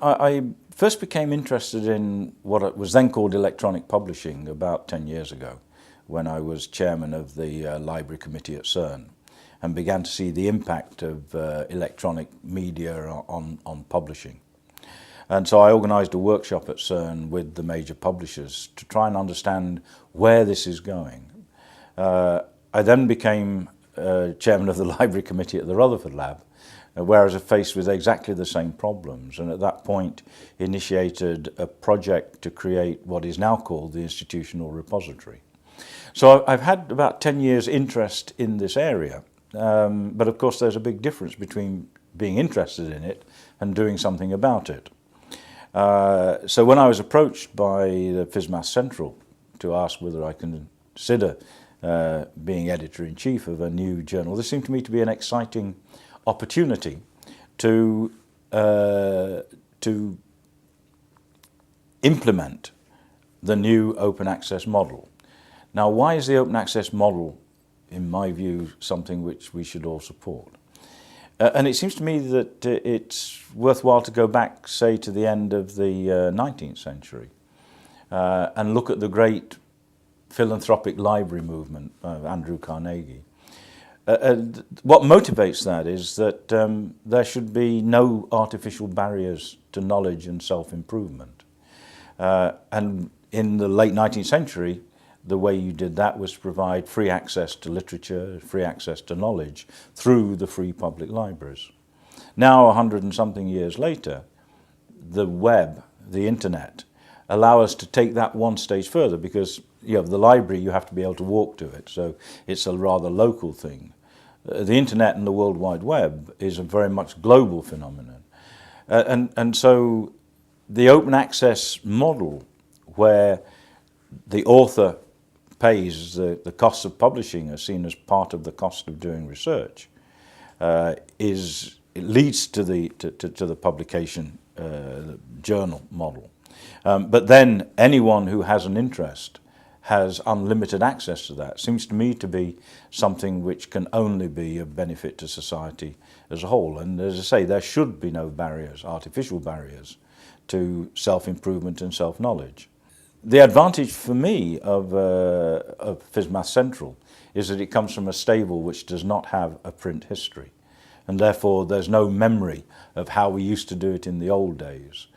I first became interested in what was then called electronic publishing about 10 years ago, when I was chairman of the library committee at CERN, and began to see the impact of electronic media on publishing. And so I organised a workshop at CERN with the major publishers to try and understand where this is going. I then became chairman of the library committee at the Rutherford Lab, where I was faced with exactly the same problems, and at that point initiated a project to create what is now called the Institutional Repository. So I've had about 10 years interest in this area, but of course there's a big difference between being interested in it and doing something about it. So when I was approached by the PhysMath Central to ask whether I can consider being editor-in-chief of a new journal, this seemed to me to be an exciting opportunity to implement the new open access model. Now, why is the open access model, in my view, something which we should all support? And it seems to me that it's worthwhile to go back, say, to the end of the 19th century and look at the great philanthropic library movement of Andrew Carnegie. What motivates that is that there should be no artificial barriers to knowledge and self-improvement. And in the late 19th century, the way you did that was to provide free access to literature, free access to knowledge through the free public libraries. Now, 100 and something years later, the web, the internet, allow us to take that one stage further, because you have the library, you have to be able to walk to it, so it's a rather local thing. The internet and the World Wide Web is a very much global phenomenon. And so the open access model, where the author pays the cost of publishing, are seen as part of the cost of doing research, it leads to the publication journal model. But then anyone who has an interest has unlimited access to that. Seems to me to be something which can only be of benefit to society as a whole. And as I say, there should be no barriers, artificial barriers, to self-improvement and self-knowledge. The advantage for me of PhysMath Central is that it comes from a stable which does not have a print history, and therefore there's no memory of how we used to do it in the old days.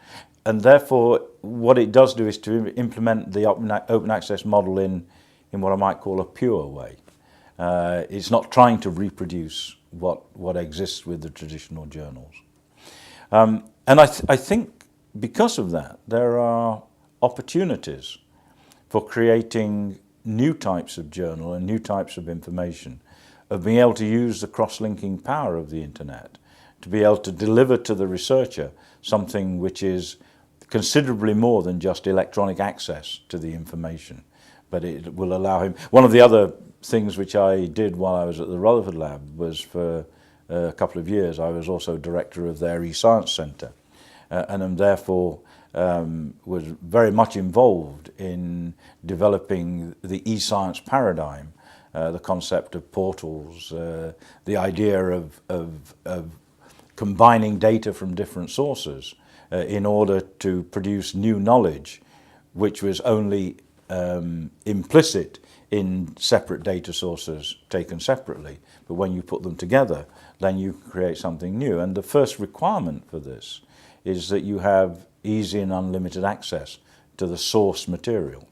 And therefore what it does do is to implement the open access model in what I might call a pure way. It's not trying to reproduce what exists with the traditional journals. And I think because of that, there are opportunities for creating new types of journal and new types of information, of being able to use the cross-linking power of the internet to be able to deliver to the researcher something which is considerably more than just electronic access to the information, but it will allow him. One of the other things which I did while I was at the Rutherford Lab was, for a couple of years, I was also director of their eScience Centre, and am therefore was very much involved in developing the eScience paradigm, the concept of portals, the idea of combining data from different sources in order to produce new knowledge, which was only implicit in separate data sources taken separately. But when you put them together, then you create something new. And the first requirement for this is that you have easy and unlimited access to the source material.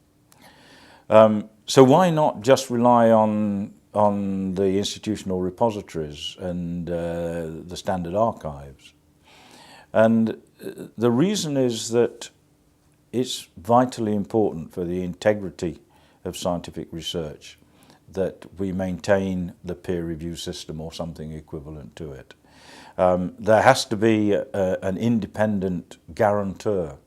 So why not just rely on the institutional repositories and the standard archives? And the reason is that it's vitally important for the integrity of scientific research that we maintain the peer review system or something equivalent to it. There has to be an independent guarantor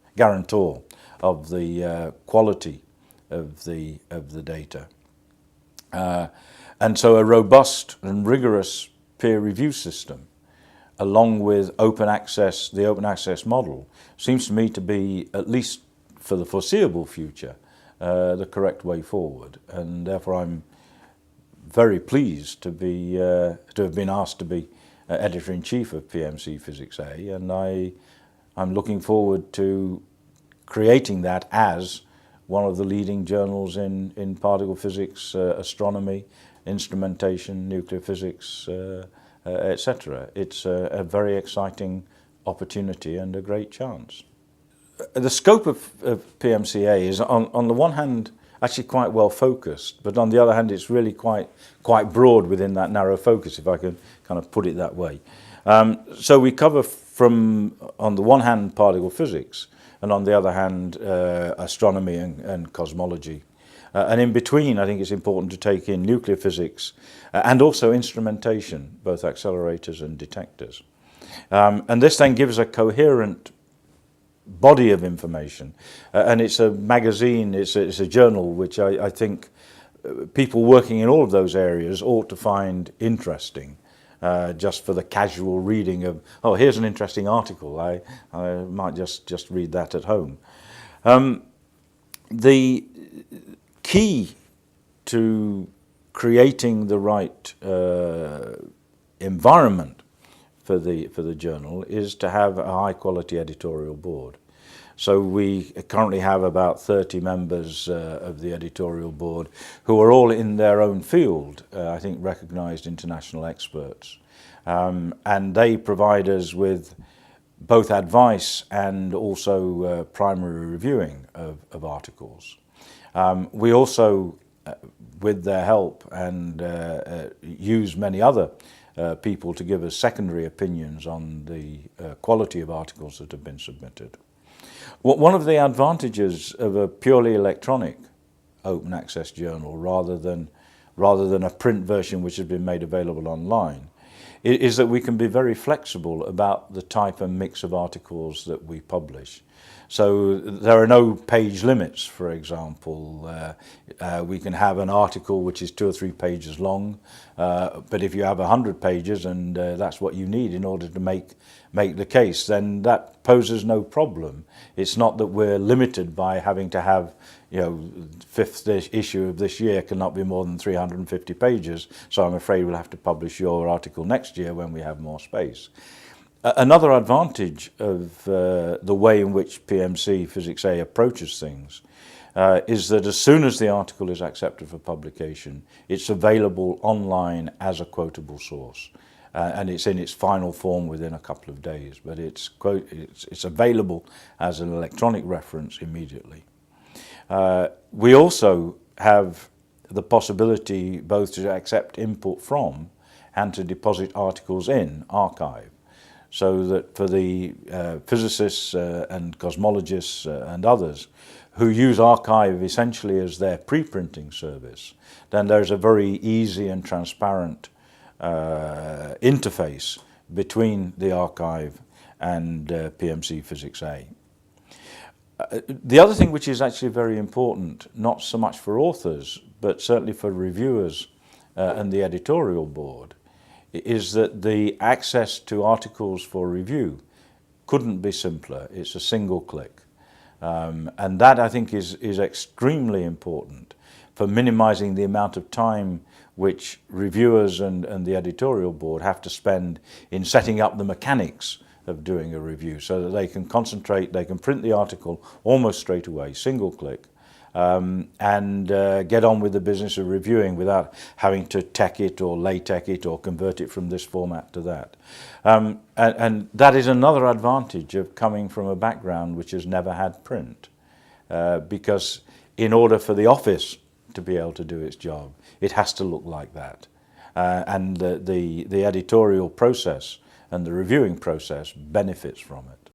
of the quality of the data. And so a robust and rigorous peer review system, along with open access, the open access model, seems to me to be, at least for the foreseeable future, the correct way forward. And therefore I'm very pleased to have been asked to be editor-in-chief of PMC Physics A, and I'm looking forward to creating that as one of the leading journals in particle physics, astronomy, instrumentation, nuclear physics, etc. It's a very exciting opportunity and a great chance. The scope of PMCA is on the one hand actually quite well focused, but on the other hand it's really quite broad within that narrow focus, if I can kind of put it that way. So we cover from, on the one hand, particle physics, and on the other hand, astronomy and cosmology. And in between, I think it's important to take in nuclear physics and also instrumentation, both accelerators and detectors. And this then gives a coherent body of information. And it's a magazine, it's a journal, which I think people working in all of those areas ought to find interesting. Just for the casual reading of, oh, here's an interesting article, I might just read that at home. The key to creating the right environment for the journal is to have a high quality editorial board. So we currently have about 30 members of the editorial board who are all in their own field, I think recognized international experts. And they provide us with both advice and also primary reviewing of articles. We also, with their help, and use many other people to give us secondary opinions on the quality of articles that have been submitted. One of the advantages of a purely electronic open access journal rather than a print version which has been made available online is that we can be very flexible about the type and mix of articles that we publish. So there are no page limits, for example. We can have an article which is 2 or 3 pages long, but if you have 100 pages and that's what you need in order to make the case, then that poses no problem. It's not that we're limited by having to have, you know, 5th issue of this year cannot be more than 350 pages, so I'm afraid we'll have to publish your article next year when we have more space. Another advantage of the way in which PMC Physics A approaches things is that as soon as the article is accepted for publication, it's available online as a quotable source. And it's in its final form within a couple of days, but it's available as an electronic reference immediately. We also have the possibility both to accept input from and to deposit articles in archive, so that for the physicists and cosmologists and others who use archive essentially as their pre-printing service, then there's a very easy and transparent interface between the archive and PMC Physics A. The other thing which is actually very important, not so much for authors, but certainly for reviewers and the editorial board, is that the access to articles for review couldn't be simpler. It's a single click. And that, I think, is extremely important for minimizing the amount of time which reviewers and the editorial board have to spend in setting up the mechanics of doing a review, so that they can concentrate, they can print the article almost straight away, single click, and get on with the business of reviewing without having to tech it or LaTeX it or convert it from this format to that. And that is another advantage of coming from a background which has never had print, because in order for the office to be able to do its job, it has to look like that. And the editorial process and the reviewing process benefits from it.